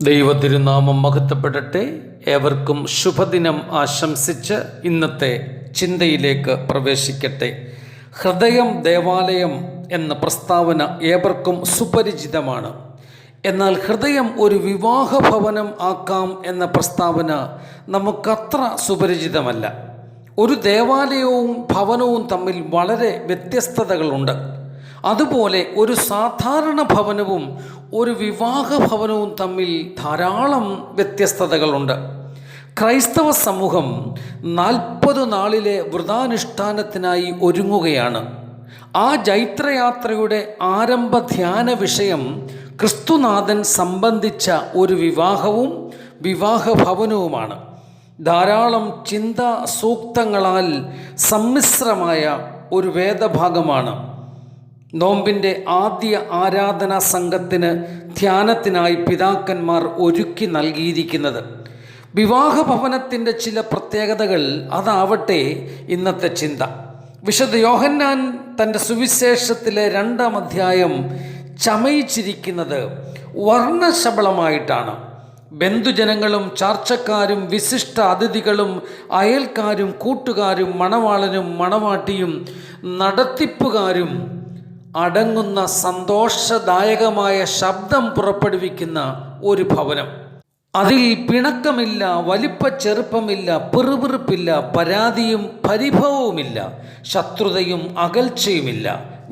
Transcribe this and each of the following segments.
ദൈവതിരുനാമം മഹത്വപ്പെടട്ടെ. ഏവർക്കും ശുഭദിനം ആശംസിച്ച് ഇന്നത്തെ ചിന്തയിലേക്ക് പ്രവേശിക്കട്ടെ. ഹൃദയം ദേവാലയം എന്ന പ്രസ്താവന ഏവർക്കും സുപരിചിതമാണ്. എന്നാൽ ഹൃദയം ഒരു വിവാഹഭവനം ആക്കാം എന്ന പ്രസ്താവന നമുക്കത്ര സുപരിചിതമല്ല. ഒരു ദേവാലയവും ഭവനവും തമ്മിൽ വളരെ വ്യത്യസ്തതകളുണ്ട്. അതുപോലെ ഒരു സാധാരണ ഭവനവും ഒരു വിവാഹ ഭവനവും തമ്മിൽ ധാരാളം വ്യത്യസ്തതകളുണ്ട്. ക്രൈസ്തവ സമൂഹം 40 നാളിലെ വ്രതാനുഷ്ഠാനത്തിനായി ഒരുങ്ങുകയാണ്. ആ ജൈത്രയാത്രയുടെ ആരംഭ ധ്യാന വിഷയം ക്രിസ്തുനാഥൻ സംബന്ധിച്ച ഒരു വിവാഹവും വിവാഹ ഭവനവുമാണ്. ധാരാളം ചിന്താ സൂക്തങ്ങളാൽ സമ്മിശ്രമായ ഒരു വേദഭാഗമാണ് നോമ്പിൻ്റെ ആദ്യ ആരാധനാ സംഘത്തിന് ധ്യാനത്തിനായി പിതാക്കന്മാർ ഒരുക്കി നൽകിയിരിക്കുന്നത്. വിവാഹ ഭവനത്തിൻ്റെ ചില പ്രത്യേകതകൾ അതാവട്ടെ ഇന്നത്തെ ചിന്ത. വിശുദ്ധ യോഹന്നാൻ തൻ്റെ സുവിശേഷത്തിലെ 2-ാം അധ്യായം ചമയിച്ചിരിക്കുന്നത് വർണ്ണശബളമായിട്ടാണ്. ബന്ധുജനങ്ങളും ചാർച്ചക്കാരും വിശിഷ്ട അതിഥികളും അയൽക്കാരും കൂട്ടുകാരും മണവാളനും മണവാട്ടിയും നടത്തിപ്പുകാരും അടങ്ങുന്ന സന്തോഷദായകമായ ശബ്ദം പുറപ്പെടുവിക്കുന്ന ഒരു ഭവനം. അതിൽ പിണക്കമില്ല, വലിപ്പ ചെറുപ്പമില്ല, പിറുപിറുപ്പില്ല, പരാതിയും പരിഭവവുമില്ല, ശത്രുതയും അകൽച്ചയുമില്ല,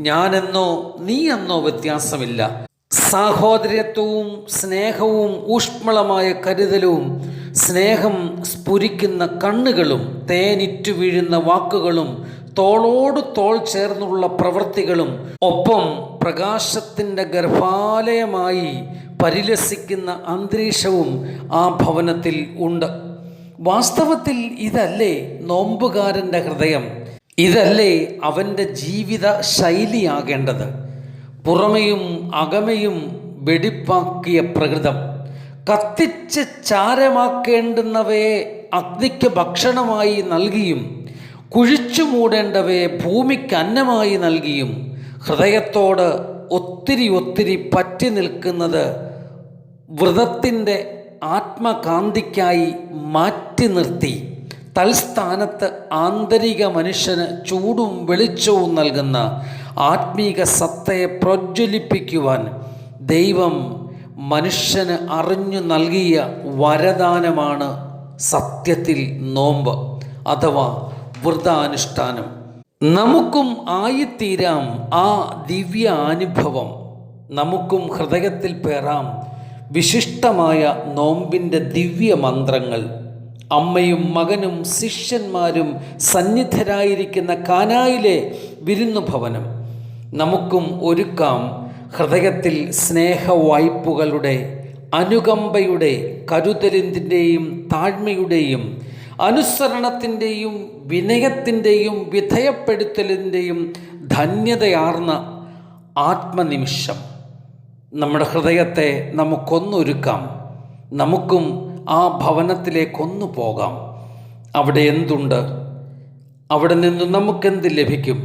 ഞാനെന്നോ നീയെന്നോ വ്യത്യാസമില്ല. സാഹോദര്യത്വവും സ്നേഹവും ഊഷ്മളമായ കരുതലും സ്നേഹം സ്ഫുരിക്കുന്ന കണ്ണുകളും തേനിറ്റു വീഴുന്ന വാക്കുകളും തോളോട് തോൾ ചേർന്നുള്ള പ്രവൃത്തികളും ഒപ്പം പ്രകാശത്തിൻ്റെ ഗർഭാലയമായി പരിലസിക്കുന്ന അന്തരീക്ഷവും ആ ഭവനത്തിൽ ഉണ്ട്. വാസ്തവത്തിൽ ഇതല്ലേ നോമ്പുകാരൻ്റെ ഹൃദയം? ഇതല്ലേ അവൻ്റെ ജീവിത ശൈലിയാകേണ്ടത്? പുറമെയും അകമയും വെടിപ്പാക്കിയ പ്രകൃതം, കത്തിച്ച് ചാരമാക്കേണ്ടുന്നവയെ അഗ്നിക്ക് ഭക്ഷണമായി നൽകിയും കുഴിച്ചു മൂടേണ്ടവയെ ഭൂമിക്ക് അന്നമായി നൽകിയും ഹൃദയത്തോട് ഒത്തിരി പറ്റി നിൽക്കുന്നത് വ്രതത്തിൻ്റെ ആത്മകാന്തിക്കായി മാറ്റി നിർത്തി തൽസ്ഥാനത്ത് ആന്തരിക മനുഷ്യന് ചൂടും വെളിച്ചവും നൽകുന്ന ആത്മീക സത്തയെ പ്രജ്വലിപ്പിക്കുവാൻ ദൈവം മനുഷ്യന് അറിഞ്ഞു നൽകിയ വരദാനമാണ് സത്യത്തിൽ നോമ്പ് അഥവാ വ്രതാനുഷ്ഠാനം. നമുക്കും ആയിത്തീരാം ആ ദിവ്യാനുഭവം. നമുക്കും ഹൃദയത്തിൽ പേറാം വിശിഷ്ടമായ നോമ്പിൻ്റെ ദിവ്യമന്ത്രങ്ങൾ. അമ്മയും മകനും ശിഷ്യന്മാരും സന്നിധരായിരിക്കുന്ന കാനായിലെ വിരുന്നുഭവനം. നമുക്കും ഒരുക്കാം ഹൃദയത്തിൽ സ്നേഹവായ്പുകളുടെ, അനുകമ്പയുടെ, കരുതലിൻ്റെയും താഴ്മയുടെയും അനുസരണത്തിൻ്റെയും വിനയത്തിൻ്റെയും വിധേയപ്പെടുത്തലിൻ്റെയും ധന്യതയാർന്ന ആത്മനിമിഷം. നമ്മുടെ ഹൃദയത്തെ നമുക്കൊന്നൊരുക്കാം. നമുക്കും ആ ഭവനത്തിലേക്കൊന്നു പോകാം. അവിടെ എന്തുണ്ട്? അവിടെ നിന്ന് നമുക്കെന്ത് ലഭിക്കും?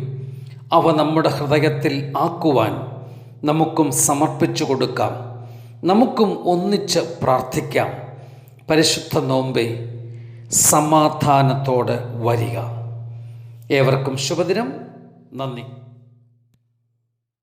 അവ നമ്മുടെ ഹൃദയത്തിൽ ആക്കുവാൻ നമുക്കും സമർപ്പിച്ചു കൊടുക്കാം. നമുക്കും ഒന്നിച്ച് പ്രാർത്ഥിക്കാം. പരിശുദ്ധ നോമ്പേ, സമാധാനത്തോടെ വരിക. ഏവർക്കും ശുഭദിനം. നന്ദി.